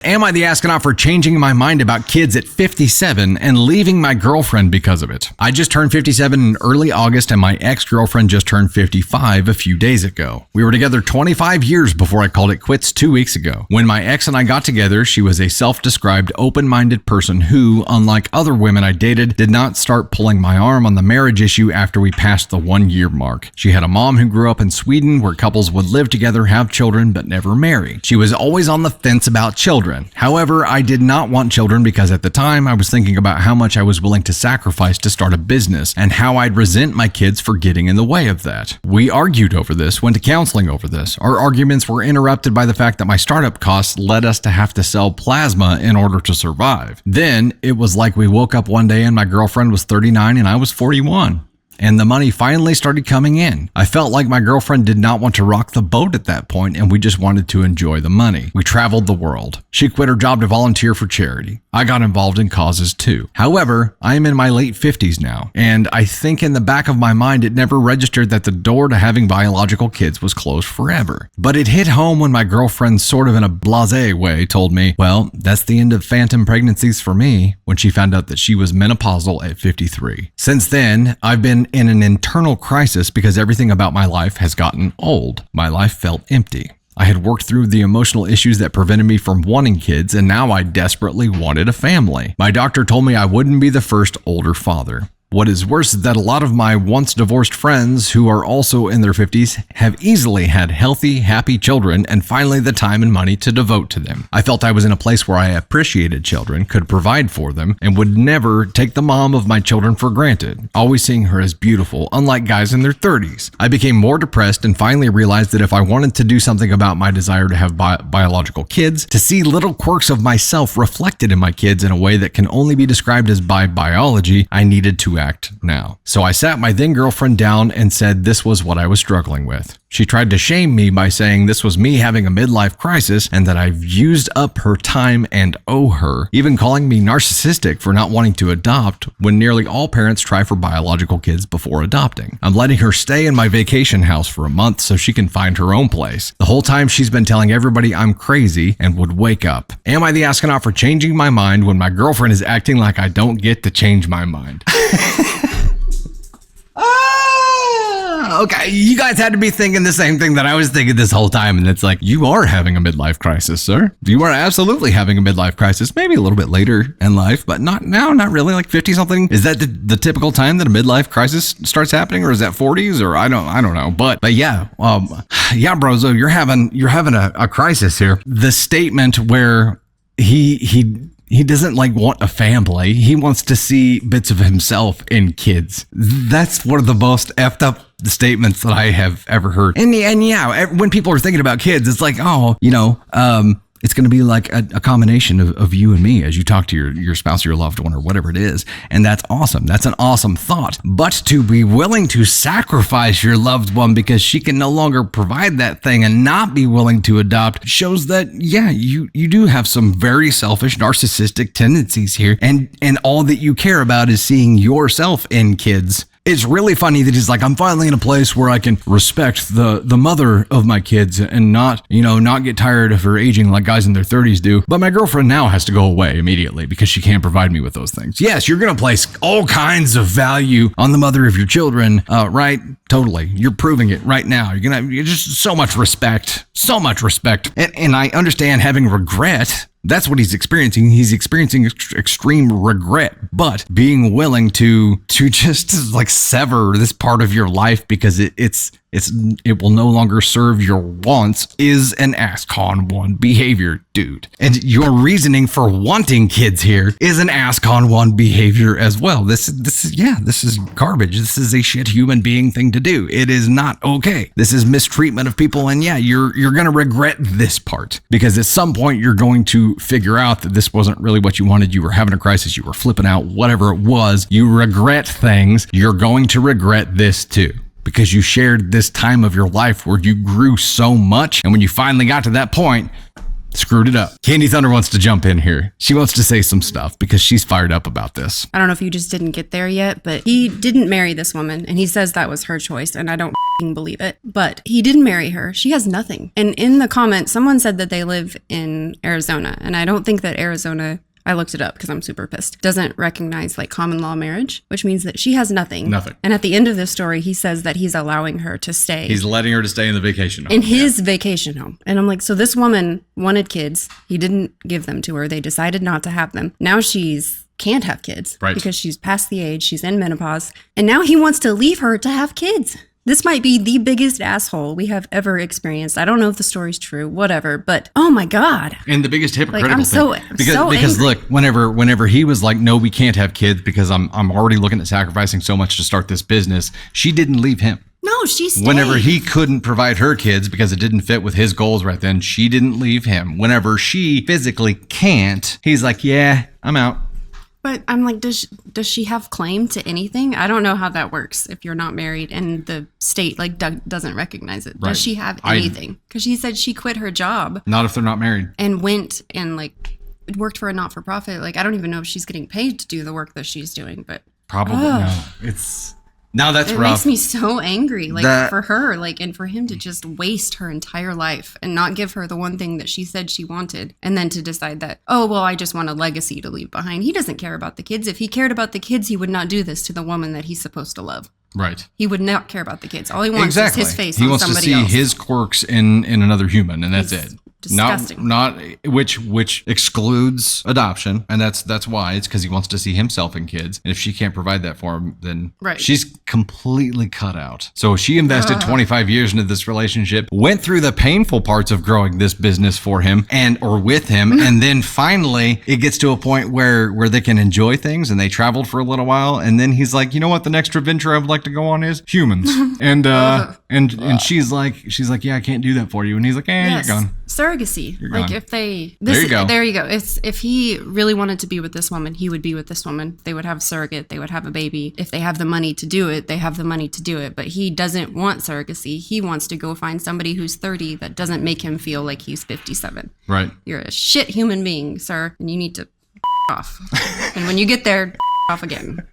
Am I the astronaut for changing my mind about kids at 57 and leaving my girlfriend because of it? I just turned 57 in early August and my ex-girlfriend just turned 55 a few days ago. We were together 25 years before I called it quits 2 weeks ago. When my ex and I got together, she was a self-described open-minded person who, unlike other women I dated, did not start pulling my arm on the marriage issue after we passed the 1-year mark. She had a mom who grew up in Sweden where couples would live together, have children, but never marry. She was always on the fence about children. However, I did not want children because at the time I was thinking about how much I was willing to sacrifice to start a business and how I'd resent my kids for getting in the way of that. We argued over this, went to counseling over this. Our arguments were interrupted by the fact that my startup costs led us to have to sell plasma in order to survive. Then it was like we woke up one day and my girlfriend was 39 and I was 41. And the money finally started coming in. I felt like my girlfriend did not want to rock the boat at that point, and we just wanted to enjoy the money. We traveled the world. She quit her job to volunteer for charity. I got involved in causes too. However, I am in my late 50s now, and I think in the back of my mind it never registered that the door to having biological kids was closed forever. But it hit home when my girlfriend, sort of in a blasé way, told me, well, that's the end of phantom pregnancies for me, when she found out that she was menopausal at 53. Since then, I've been in an internal crisis because everything about my life has gotten old. My life felt empty. I had worked through the emotional issues that prevented me from wanting kids, and now I desperately wanted a family. My doctor told me I wouldn't be the first older father. What is worse is that a lot of my once divorced friends who are also in their 50s have easily had healthy, happy children and finally the time and money to devote to them. I felt I was in a place where I appreciated children, could provide for them, and would never take the mom of my children for granted, always seeing her as beautiful, unlike guys in their 30s. I became more depressed and finally realized that if I wanted to do something about my desire to have biological kids, to see little quirks of myself reflected in my kids in a way that can only be described as by biology, I needed to act now. So I sat my then girlfriend down and said this was what I was struggling with. She tried to shame me by saying this was me having a midlife crisis and that I've used up her time and owe her, even calling me narcissistic for not wanting to adopt when nearly all parents try for biological kids before adopting. I'm letting her stay in my vacation house for a month so she can find her own place. The whole time she's been telling everybody I'm crazy and would wake up. Am I the astronaut for changing my mind when my girlfriend is acting like I don't get to change my mind? Okay, you guys had to be thinking the same thing that I was thinking this whole time, and it's like, you are having a midlife crisis, sir. You are absolutely having a midlife crisis, maybe a little bit later in life, but not now, not really, like 50-something. Is that the typical time that a midlife crisis starts happening, or is that 40s, or I don't know, but yeah, Brozo, you're having a crisis here. The statement where he doesn't want a family. He wants to see bits of himself in kids. That's one of the most effed up statements that I have ever heard. And yeah, when people are thinking about kids, it's like, it's going to be like a combination of you and me as you talk to your spouse or your loved one or whatever it is. And that's awesome. That's an awesome thought. But to be willing to sacrifice your loved one because she can no longer provide that thing and not be willing to adopt shows that, yeah, you do have some very selfish, narcissistic tendencies here. And all that you care about is seeing yourself in kids. It's really funny that he's like, I'm finally in a place where I can respect the mother of my kids and not get tired of her aging like guys in their 30s do. But my girlfriend now has to go away immediately because she can't provide me with those things. Yes, you're going to place all kinds of value on the mother of your children, right? Totally. You're proving it right now. You're just so much respect. And I understand having regret. That's what he's experiencing. He's experiencing extreme regret, but being willing to just sever this part of your life because it will no longer serve your wants is an ask-on-one behavior, dude. And your reasoning for wanting kids here is an ask-on-one behavior as well. This is garbage. This is a shit human being thing to do. It is not okay. This is mistreatment of people, and yeah, you're going to regret this part because at some point you're going to figure out that this wasn't really what you wanted. You were having a crisis. You were flipping out, whatever it was. You regret things. You're going to regret this too. Because you shared this time of your life where you grew so much. And when you finally got to that point, Screwed it up. Candy Thunder wants to jump in here. She wants to say some stuff because she's fired up about this. I don't know if you just didn't get there yet, but he didn't marry this woman, and he says that was her choice, and I don't believe it. But he didn't marry her. She has nothing. And in the comments, someone said that they live in Arizona, and I don't think that Arizona, I looked it up because I'm super pissed, doesn't recognize like common law marriage, which means that she has nothing. Nothing. And at the end of this story, he says that he's allowing her to stay. He's letting her to stay in the vacation home. In his vacation home. And I'm like, so this woman wanted kids. He didn't give them to her. They decided not to have them. Now she's can't have kids. Right. Because she's past the age. She's in menopause. And now he wants to leave her to have kids. This might be the biggest asshole we have ever experienced. I don't know if the story's true, whatever, but oh my God. And the biggest hypocritical I'm so thing. Because angry. look, whenever he was like, no, we can't have kids because I'm already looking at sacrificing so much to start this business, she didn't leave him. No, she stayed. Whenever he couldn't provide her kids because it didn't fit with his goals right then, she didn't leave him. Whenever she physically can't, he's like, yeah, I'm out. But I'm like, does she have claim to anything? I don't know how that works if you're not married and the state like doesn't recognize it. Right. Does she have anything? Because she said she quit her job. Not if they're not married. And went and like worked for a not-for-profit. Like, I don't even know if she's getting paid to do the work that she's doing, but probably no. Now that's it rough. makes me so angry, like for her, like, and for him to just waste her entire life and not give her the one thing that she said she wanted, and then to decide that, oh, well, I just want a legacy to leave behind. He doesn't care about the kids. If he cared about the kids, he would not do this to the woman that he's supposed to love. Right. He would not care about the kids. All he wants is his face he on wants somebody to see else. his quirks in another human, and that's it. Disgusting. Not which excludes adoption, and that's why it's because he wants to see himself in kids. And if she can't provide that for him, then she's completely cut out. So she invested 25 years into this relationship, went through the painful parts of growing this business for him or with him, and then finally it gets to a point where they can enjoy things, and they traveled for a little while, and then he's like, you know what, the next adventure I would like to go on is humans, and she's like, yeah, I can't do that for you, and he's like, you're gone. Surrogacy. You're like gone. if they There you go. There you go. If he really wanted to be with this woman, he would be with this woman. They would have a surrogate, they would have a baby. If they have the money to do it, they have the money to do it. But he doesn't want surrogacy. He wants to go find somebody who's 30 that doesn't make him feel like he's 57. Right. You're a shit human being, sir, and you need to off. And when you get there, off again.